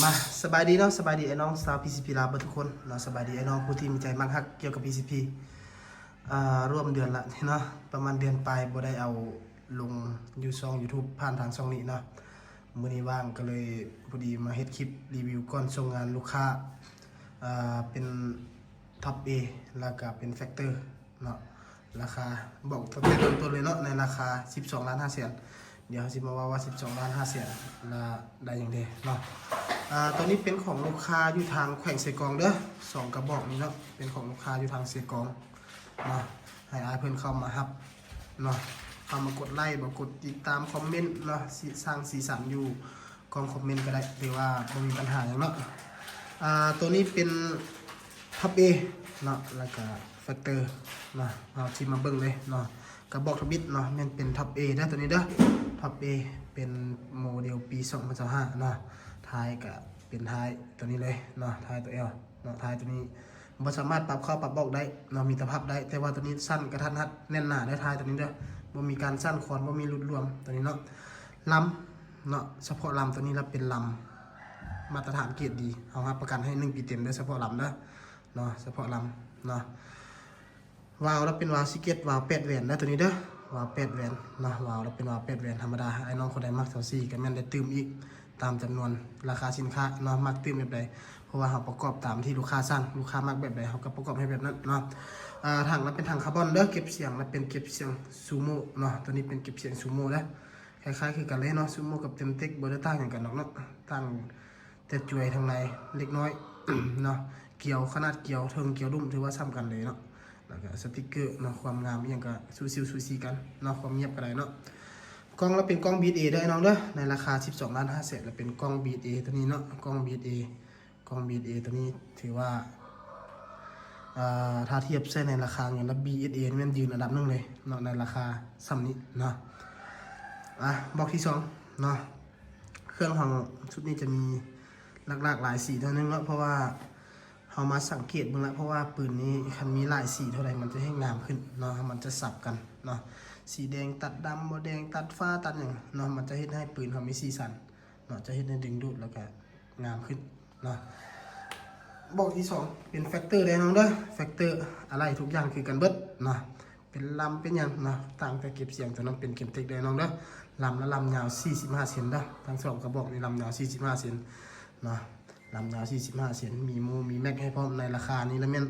มาสบายดีเนาะสบายดีไอ้น้องสาว PCP ลาวทุกคนเนาะสบายดีไอ้น้องผู้ที่มีใจมักฮักเกี่ยวกับ PCP ร่วมเดือนละเนาะประมาณเดือนปลายบ่ได้เอาลงอยู่ช่อง YouTube ผ่านทางช่องนี้เนาะมื้อนี้ว่างก็เลยพอดีมาเฮ็ดคลิปรีวิวก่อนส่งงานลูกค้าเป็นท็อป A แล้วก็เป็นแฟกเตอร์เนาะราคาบอกตั้งแต่ต้นเลยเนาะในราคา12.5 ล้านเดี๋ยวสิมาว่า12.5 ล้านละได้อย่างเดียวเนาะตัวนี้เป็นของลูกค้าอยู่ทางแขวงเซกองเด้อ2กระบอกนี้เนาะเป็นของลูกค้าอยู่ทางเซกองเนาะให้อายเพิ่นเข้ามาฮับเนาะเข้ามากดไลค์บ่กดติดตามคอมเมนต์เนาะสร้างสีสันอยู่กองคอมเมนต์ก็ได้หรือว่าบ่มีปัญหาหยังเนาะตัวนี้เป็นท็อป A เนาะแล้วก็แฟกเตอร์เนาะเอาที่มาเบิ่งเลยเนาะกระบอกทบิดเนาะมันเป็นท็อป A นะตัวนี้เด้อท็อป A เป็นโมเดลปี2025เนาะท้ายก็เป็นท้ายตัวนี้เลยเนาะท้ายตัว L เนาะท้ายตัวนี้บ่สามารถปรับเข้าปรับบอกได้เนาะมีตะพับได้แต่ว่าตัวนี้สั้นกระทัดรัดแน่นหนาได้ท้ายตัวนี้เด้อบ่มีการสั้นคอนบ่มีหลุดรวมตัวนี้เนาะลำเนาะเฉพาะลำตัวนี้แล้วเป็นลำมาตรฐานเกรดดีเอาครับประกันให้1 ปีเต็มด้วยเฉพาะลำเด้อเนาะเฉพาะลำเนาะวาล์วแล้วเป็นวาล์วซิเกตวาล์ว8แหวนนะตัวนี้เด้อวาล์ว8แหวนเนาะวาล์วแล้วเป็นวาล์ว8แหวนธรรมดาไอ้น้องคนใดมักแถว4ก็แม่นได้ตื่มอีกตามจำนวนราคาสินค้าเนาะมักตื่มแบบใดเพราะว่าเราประกอบตามที่ลูกค้าสั่งลูกค้ามักแบบใดเราก็ประกอบให้แบบนั้นเนาะถังแล้วเป็นถังคาร์บอนเด้อเก็บเสียงแล้วเป็นเก็บเสียงซูโม่เนาะตัวนี้เป็นเก็บเสียงซูโม่แล้วคล้ายๆคือกันเลยเนาะซูโม่กับเต็มเต็กบ่ได้ต่างกันเนาะต่างแต่จวยทางในเล็กน้อย เนาะเกี่ยวขนาดเกี่ยวเทิงเกี่ยวดุ่มถือว่าซ้ำกันเลยเนาะแล้วก็สติกเกอร์เนาะความงามอย่างก็ซูซิลซูซีกันเนาะความเงียบก็ได้เนาะกล้องเราเป็นกล้อง Beat A ได้น้องเด้อในราคา12.5 ล้านแล้วเป็นกล้อง Beat A ตัวนี้เนาะกล้อง Beat A กล้อง Beat A ตัวนี้ถือว่าถ้าเทียบใช้ในราคาเงินแล้ว BSA นี่มันยืนอันดับหนึ่งเลยเนาะในราคาซ้ำนี้เนาะบล็อกที่2เนาะเครื่องของชุดนี้จะมีหลากหลายสีเท่านั้นเนาะเพราะว่าเรามาสังเกตเบิ่งแล้วเพราะว่าปืนนี้คันมีหลายสีเท่าไหร่มันจะให้งามขึ้นเนาะมันจะสับกันเนาะสีแดงตัดดำบ่แดงตัดฟ้าตัดอย่างเนาะมันจะเฮ็ดให้ปืนเขามีสีสันเนาะจะเฮ็ดให้ดึงดูดแล้วก็งามขึ้นเนาะบอกที่2เป็นแฟกเตอร์เลยน้องเด้อแฟกเตอร์อะไรทุกอย่างคือกันเบิดเนาะเป็นลำเป็นอย่างเนาะต่างแต่เก็บเสียงตัวนั้นเป็นเข็มเทคเลยน้องเด้อลำและลำยาว45 เซนเด้อทั้ง2กระบอกนี่ลำยาว45 เซนเนาะลำยาว45 เซนมีมีแม็กให้พร้อมในราคานี้แล้วแม่น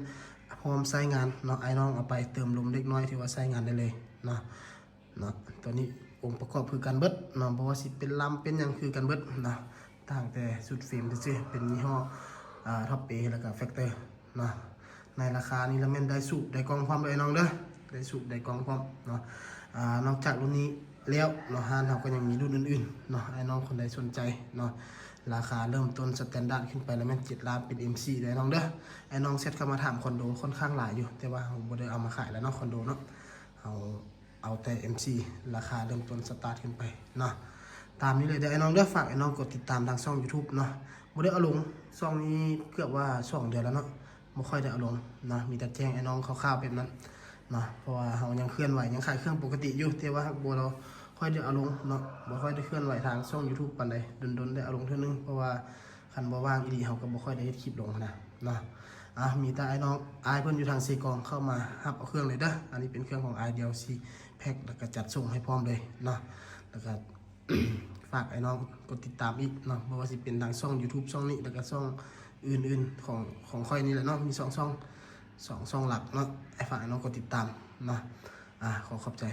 พร้อมใช้งานเนาะไอ้น้องเอาไปเติมลมเล็กน้อยที่ว่าใช้งานได้เลยเนาะตัวนี้องค์ประกอบคือกันเบิดเนาะเพราะว่าสิเป็นลำเป็นอย่างคือกันเบิดเนาะต่างแต่สุดเฟรมซื่อๆเป็นยี่ห้อท็อป A แล้วก็แฟกเตอร์เนาะในราคานี้แล้วแม่นได้สูบได้กองความเลยน้องเด้อได้สูบได้กองความเนาะนอกจากรุ่นนี้แล้วเนาะห้านเราก็ยังมีรุ่นอื่นๆเนาะไอ้น้องคนใดสนใจเนาะราคาเริ่มต้นสแตนดาร์ดขึ้นไปแล้วแม่น7 ล้านเป็น MC ได้น้องเด้อไอ้น้องเซ็ตเข้ามาถามคอนโดค่อนข้างหลายอยู่แต่ว่าเราบ่ได้เอามาขายแล้วเนาะคอนโดเนาะเอาแต่ MC ราคาเริ่มต้นสตาร์ทขึ้นไปเนาะตามนี้เลยเดี๋ยวไอ้น้องเด้อฝากไอ้น้องกดติดตามทางช่อง YouTube เนาะบ่ได้เอาลงช่องนี้เกือบว่า2 เดือนแล้วเนาะบ่ค่อยได้เอาลงเนาะมีแต่แจ้งไอ้น้องคร่าวๆแบบนั้นเนาะเพราะว่าเรายังเคลื่อนไหวยังขายเครื่องปกติอยู่แต่ว่าบ่เราค่อยได้เอาลงเนาะบ่ค่อยได้เคลื่อนไหวทางช่อง YouTube ปานใดดนๆได้เอาลงเท่านึงเพราะว่าคันบ่ว่างอีหลีเราก็บ่ค่อยได้เฮ็ดคลิปลงนะเนาะมีแต่ไอ้น้องอายเพิ่นอยู่ทางเซกองเข้ามารับเอาเครื่องเลยเด้ออันนี้เป็นเครื่องของ IDLC แพ็คแล้วก็จัดส่งให้พร้อมเลยเนาะแล้วก็ ฝากไอ้น้องกดติดตามอีกเนาะบ่ว่าสิเป็นทางช่อง YouTube ช่องนี้แล้วก็ช่องอื่นๆของค่อยนี่แหละเนาะมี2 ช่องหลักเนาะไอ้ฝากไอ้น้องกดติดตามเนาะขอขอบใจ